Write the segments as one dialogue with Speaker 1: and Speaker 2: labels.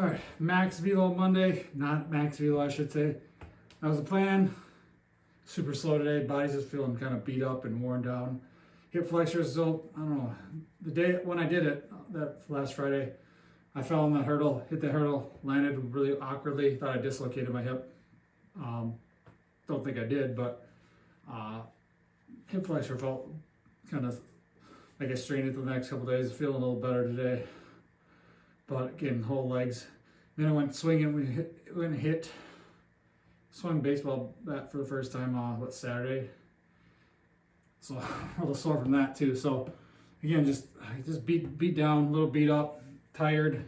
Speaker 1: Alright, Max Velo Monday, not Max Velo I should say. That was the plan. Super slow today, body's just feeling kind of beat up and worn down. Hip flexors, so I don't know. The day when I did it, that last Friday, I fell on the hurdle, hit the hurdle, landed really awkwardly, thought I dislocated my hip. Don't think I did, but hip flexor felt kind of like I strained it the next couple days, feeling a little better today. But again, whole legs. Then I went swinging, swung baseball bat for the first time on Saturday. So a little sore from that too. So again, just beat down, a little beat up, tired.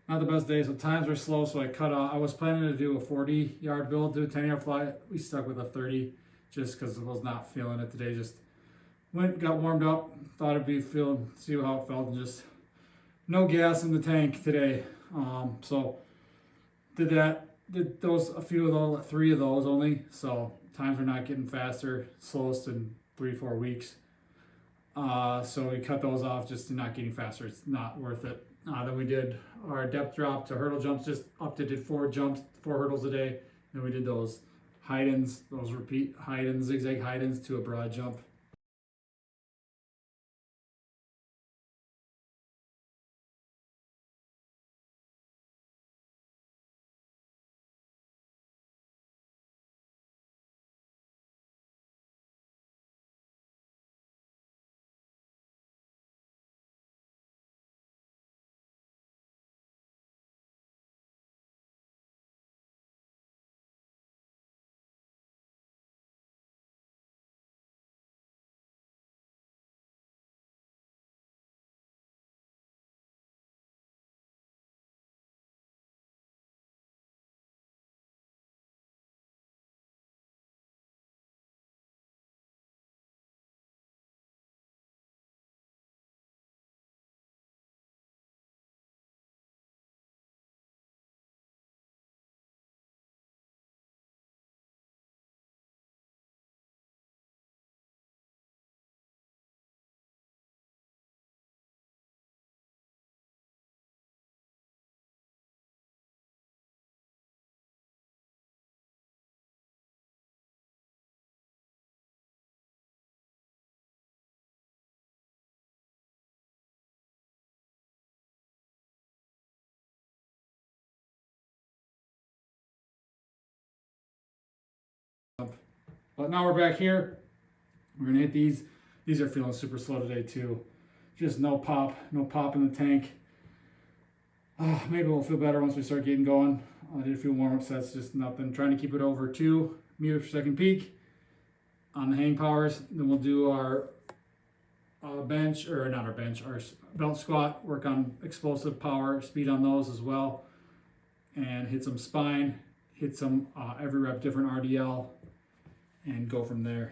Speaker 1: Not the best day, so times were slow, so I cut off. I was planning to do a 40-yard build, do a 10-yard fly. We stuck with a 30 just because I was not feeling it today. Just got warmed up, thought it'd be see how it felt, and just no gas in the tank today. So did a few of those, 3 of those only. So times are not getting faster, slowest in 3-4 weeks. So we cut those off, just not getting faster. It's not worth it. Then we did our depth drop to hurdle jumps, just up to did 4 hurdles a day. Then we did those hide-ins, those repeat hide-ins, zigzag hide-ins to a broad jump. But now we're back here. We're gonna hit these. These are feeling super slow today too. Just no pop in the tank. Maybe we'll feel better once we start getting going. I did a few warm-up sets, just nothing. Trying to keep it over 2 meters per second peak on the hang powers. Then we'll do our our belt squat, work on explosive power, speed on those as well. And hit some spine, hit some every rep different RDL, and go from there.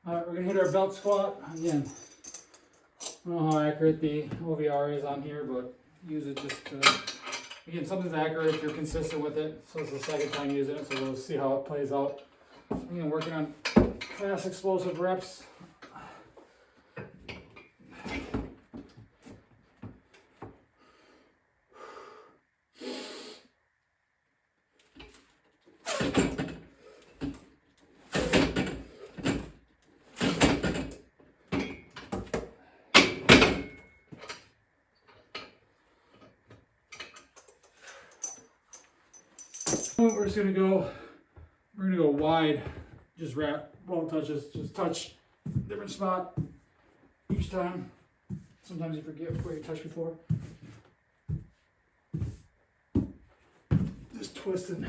Speaker 1: All right, we're gonna hit our belt squat again. I don't know how accurate the OVR is on here, but use it just to, again, something's accurate if you're consistent with it. So it's the second time using it, so we'll see how it plays out. Again, working on fast explosive reps. We're just gonna go, wide, just wrap, ball touches, just touch different spot each time. Sometimes you forget where you touched before. Just twisting.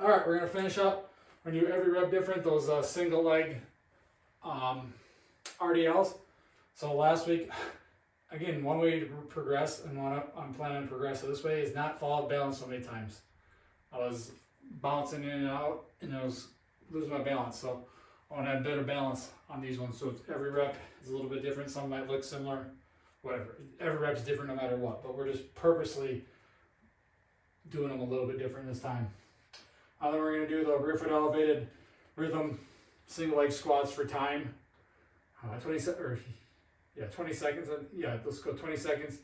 Speaker 1: All right, we're gonna finish up. We're gonna do every rep different, those single leg RDLs. So last week, again, one way to progress and I'm planning to progress this way is not fall out balance so many times. I was bouncing in and out and I was losing my balance. So I want to have better balance on these ones. So every rep is a little bit different. Some might look similar, whatever. Every rep is different no matter what, but we're just purposely doing them a little bit different this time. Then we're going to do the rear foot elevated rhythm single leg squats for time. 20 seconds. Yeah, let's go 20 seconds.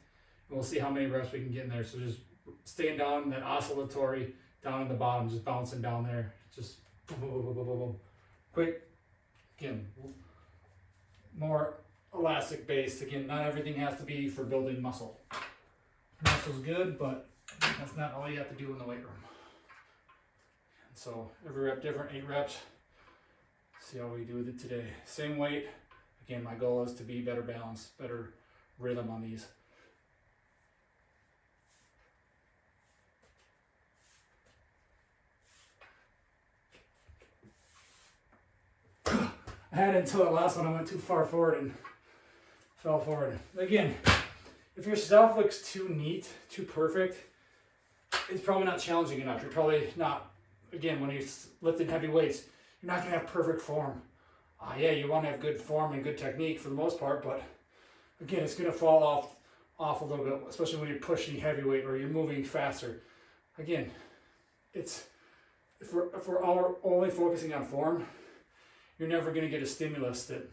Speaker 1: And we'll see how many reps we can get in there. So just staying down that oscillatory, down at the bottom, just bouncing down there. Just boom, boom, boom, boom, boom, boom. Quick. Again, more elastic based. Again, not everything has to be for building muscle. Muscle's good, but that's not all you have to do in the weight room. And so every rep different, 8 reps. See how we do with it today. Same weight. Again, my goal is to be better balanced, better rhythm on these. I had it until that last one. I went too far forward and fell forward. Again, if your stuff looks too neat, too perfect, it's probably not challenging enough. You're probably not, again, when you're lifting heavy weights, you're not going to have perfect form. Yeah, you want to have good form and good technique for the most part, but again, it's going to fall off a little bit, especially when you're pushing heavyweight or you're moving faster. Again, if we're only focusing on form, you're never going to get a stimulus that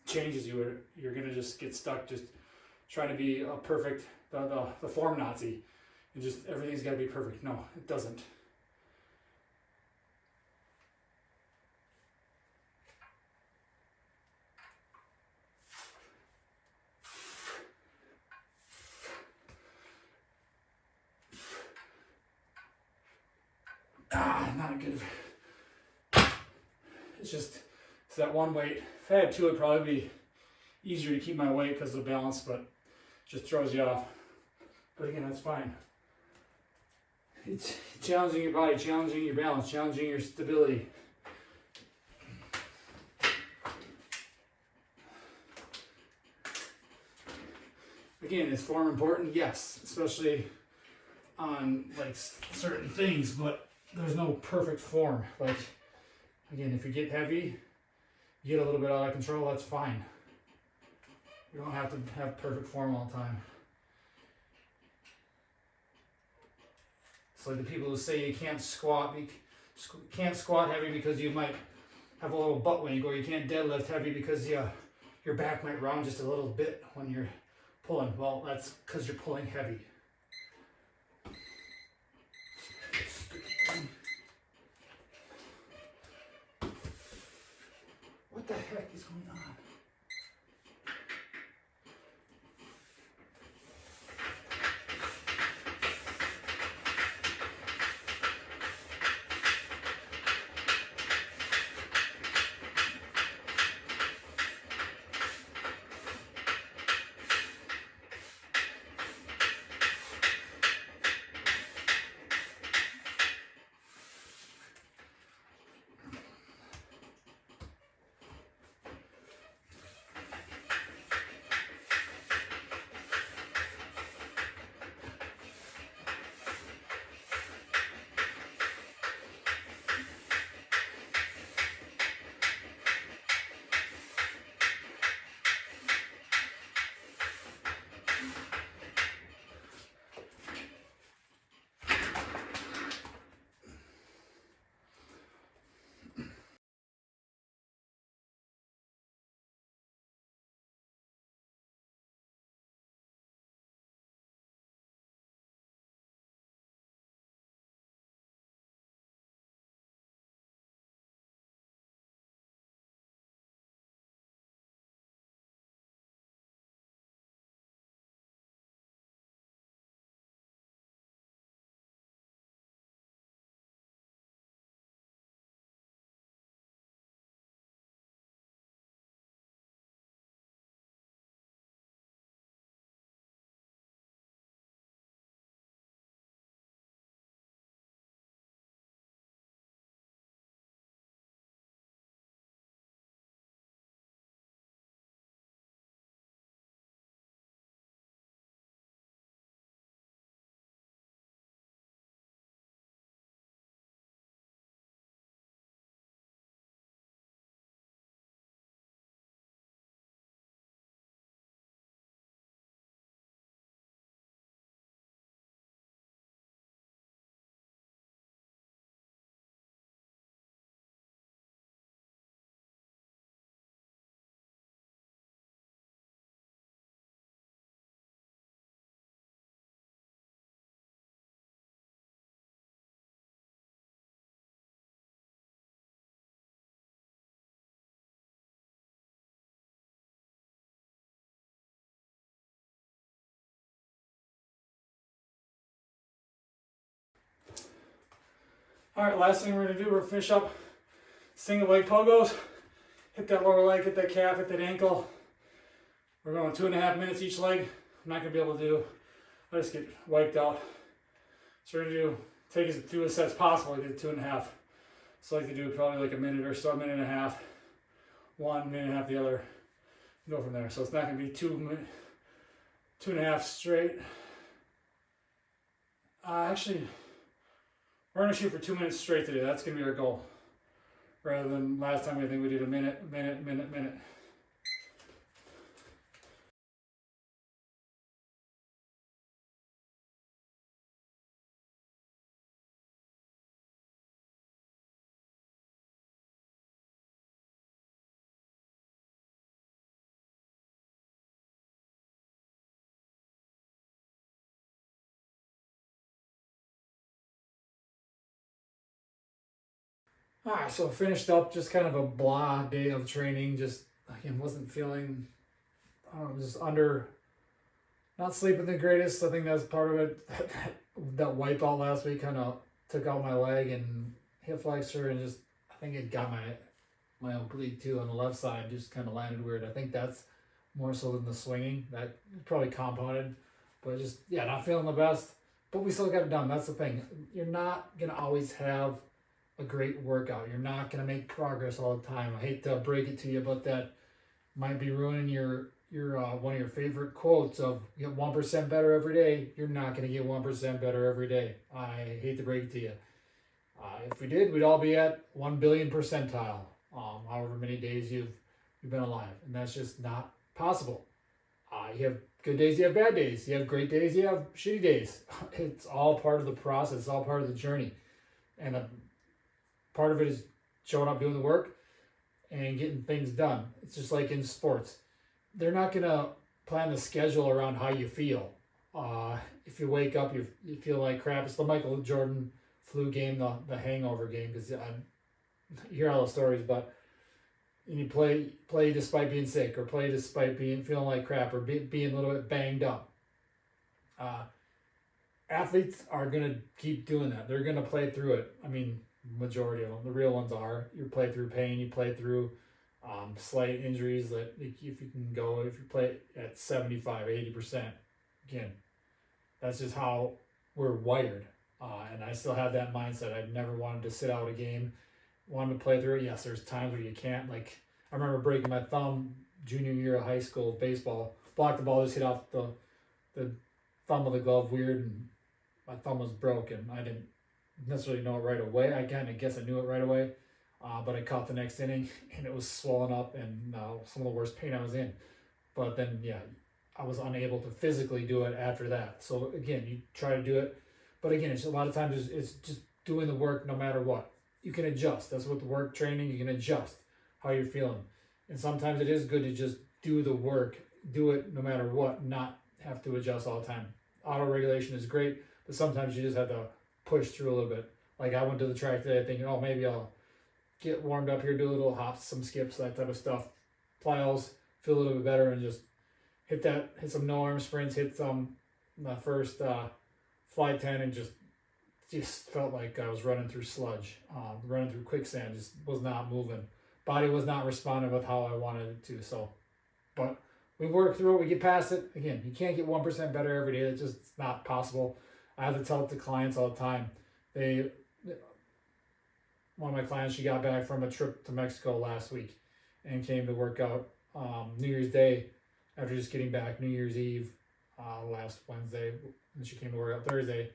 Speaker 1: changes you. You're going to just get stuck just trying to be a perfect, the form Nazi, and just everything's got to be perfect. No, it doesn't. Not good. It's that one weight. If I had 2, it'd probably be easier to keep my weight because of the balance, but it just throws you off. But again, that's fine. It's challenging your body, challenging your balance, challenging your stability. Again, is form important? Yes, especially on like certain things, but there's no perfect form. Like, again, if you get heavy, you get a little bit out of control, that's fine. You don't have to have perfect form all the time. It's like the people who say you can't squat heavy because you might have a little butt wink, or you can't deadlift heavy because your back might round just a little bit when you're pulling. Well, that's because you're pulling heavy. What the heck is going on? All right, last thing we're gonna do, we're finish up single leg pogos. Hit that lower leg, hit that calf, hit that ankle. We're going 2.5 minutes each leg. I'm not gonna be able to do, I just get wiped out. So we're gonna take as few sets possible to get 2.5. So I like to do probably like a minute or so, a minute and a half. 1 minute and a half the other. Go from there. So it's not gonna be 2.5 straight. Actually, we're gonna shoot for 2 minutes straight today. That's gonna be our goal. Rather than last time, I think we did a minute. All right, so finished up, just kind of a blah day of training. Just, again, wasn't feeling, just not sleeping the greatest. I think that's part of it. That wipeout last week kind of took out my leg and hip flexor, and just, I think it got my oblique too on the left side, just kind of landed weird. I think that's more so than the swinging. That probably compounded, but just, yeah, not feeling the best. But we still got it done. That's the thing. You're not going to always have a great workout. You're not going to make progress all the time. I hate to break it to you, but that might be ruining your one of your favorite quotes of you get 1% better every day. You're not going to get 1% better every day. I hate to break it to you. If we did, we'd all be at 1 billion percentile. However many days you've been alive, and that's just not possible. You have good days, you have bad days. You have great days, you have shitty days. It's all part of the process. It's all part of the journey, and part of it is showing up, doing the work, and getting things done. It's just like in sports. They're not going to plan the schedule around how you feel. If you wake up, you feel like crap. It's the Michael Jordan flu game, the hangover game, because you hear all the stories, but you play despite being sick, or play despite feeling like crap, or being a little bit banged up. Athletes are going to keep doing that. They're going to play through it. I mean, majority of them, the real ones are. You play through pain, you play through slight injuries that if you play at 75-80%, again, that's just how we're wired. And I still have that mindset. I never wanted to sit out a game, wanted to play through it. Yes, there's times where you can't. Like, I remember breaking my thumb junior year of high school baseball. Blocked the ball, just hit off the thumb of the glove weird, and my thumb was broken. I didn't necessarily know it right away. I guess I knew it right away, but I caught the next inning, and it was swollen up, and some of the worst pain I was in. But then, yeah, I was unable to physically do it after that. So again, you try to do it, but again, it's a lot of times it's just doing the work no matter what. You can adjust. That's what the work training, you can adjust how you're feeling. And sometimes it is good to just do the work, do it no matter what, not have to adjust all the time. Auto regulation is great, but sometimes you just have to push through a little bit. Like, I went to the track today thinking, oh, maybe I'll get warmed up here, do a little hops, some skips, that type of stuff. Plyos, feel a little bit better, and just hit some no arm sprints, hit some the first fly 10, and just felt like I was running through sludge, running through quicksand, just was not moving. Body was not responding with how I wanted it to. So, but we work through it, we get past it. Again, you can't get 1% better every day. It's not possible. I have to tell it to clients all the time. One of my clients, she got back from a trip to Mexico last week and came to work out New Year's Day after just getting back New Year's Eve last Wednesday, and she came to work out Thursday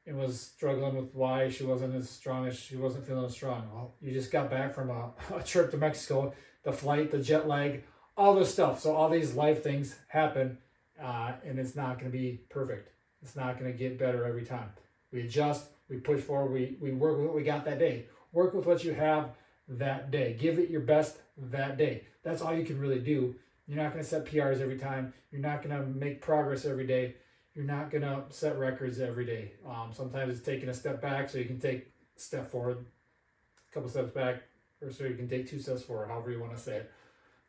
Speaker 1: and was struggling with why she wasn't as strong, as she wasn't feeling as strong. Well, you just got back from a trip to Mexico, the flight, the jet lag, all this stuff. So all these life things happen, and it's not going to be perfect. It's not going to get better every time. We adjust, we push forward, we work with what we got that day. Work with what you have that day. Give it your best that day. That's all you can really do. You're not going to set PRs every time. You're not going to make progress every day. You're not going to set records every day. Sometimes it's taking a step back so you can take a step forward, a couple steps back, or so you can take 2 steps forward, however you want to say it.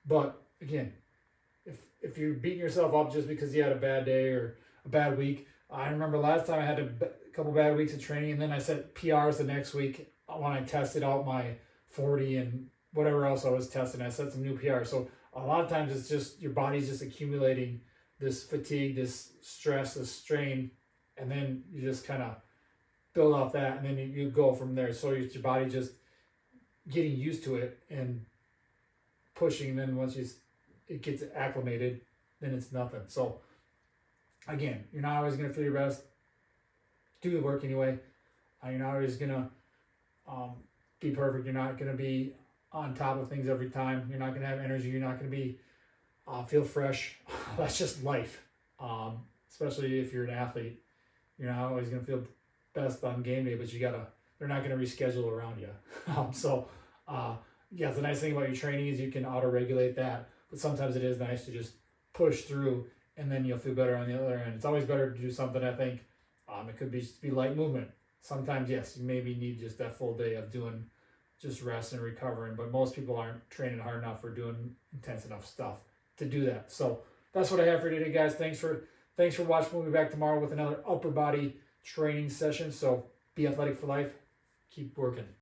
Speaker 1: But again, if you're beating yourself up just because you had a bad day or a bad week, I remember last time I had a couple bad weeks of training, and then I set PRs the next week, when I tested out my 40 and whatever else I was testing, I set some new PR. So a lot of times it's just your body's just accumulating this fatigue, this stress, this strain, and then you just kind of build off that, and then you go from there. So it's your body just getting used to it and pushing, and then once it gets acclimated, then it's nothing. So again, you're not always going to feel your best. Do the work anyway. You're not always going to be perfect. You're not going to be on top of things every time. You're not going to have energy. You're not going to be feel fresh. That's just life. Especially if you're an athlete, you're not always going to feel best on game day, but they're not going to reschedule around you. Yeah, the nice thing about your training is you can auto-regulate that, but sometimes it is nice to just push through, and then you'll feel better on the other end. It's always better to do something, I think. It could be light movement. Sometimes, yes, you maybe need just that full day of doing just rest and recovering, but most people aren't training hard enough or doing intense enough stuff to do that. So that's what I have for today, guys. Thanks for watching. We'll be back tomorrow with another upper body training session. So be athletic for life. Keep working.